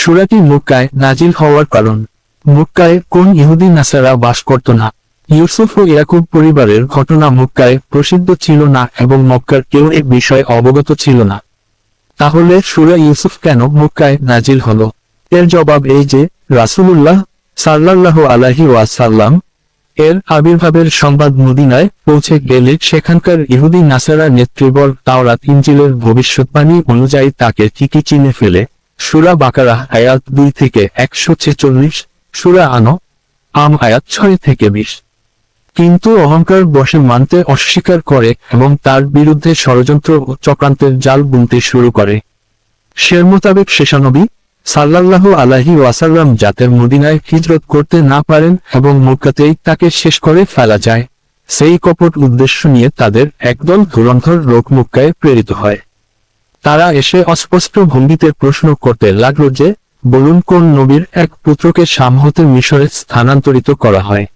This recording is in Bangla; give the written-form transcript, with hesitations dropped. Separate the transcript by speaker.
Speaker 1: সূরাটি মক্কায় নাজিল হওয়ার কারণ। মক্কায় কোন ইহুদি নাসারা বাস করত না। ইউসুফ ও ইয়াকুব পরিবারের ঘটনা মক্কায় প্রসিদ্ধ ছিল না এবং মক্কার কেউ এ বিষয়ে অবগত ছিল না। তাহলে সূরা ইউসুফ কেন মক্কায় নাজিল হলো? এর জবাব এই যে, রাসূলুল্লাহ সাল্লাল্লাহু আলাইহি ওয়াসাল্লাম এর আবির্ভাবের সংবাদ মদিনায় পৌঁছে গেলে সেখানকার ইহুদি নাসারা নেতৃবর তাওরাত ইনজিলের ভবিষ্যৎবাণী অনুযায়ী তাকে ঠিকই চিনে ফেলে। সূরা বাকারাহ আয়াত 2 থেকে 146, সূরা আম আয়াত 6 থেকে 20। কিন্তু অহংকার বশে মানতে অস্বীকার করে এবং তার বিরুদ্ধে ষড়যন্ত্র ও চক্রান্তের জাল বুনতে শুরু করে। সে মোতাবেক শেষনবী সাল্লাল্লাহু আলাইহি ওয়াসাল্লাম যাতে মদিনায় হিজরত করতে না পারেন এবং মক্কাতেই তাকে শেষ করে ফেলা যায়, সেই কপট উদ্দেশ্য নিয়ে তাদের একদল ধুরন্ধর লোক মক্কায় প্রেরিত হয়। তারা এসে অস্পষ্ট ভঙ্গিতে প্রশ্ন করতে লাগলো যে, বলুন কোন নবীর এক পুত্রকে শাম হতে মিশরে স্থানান্তরিত করা হয়।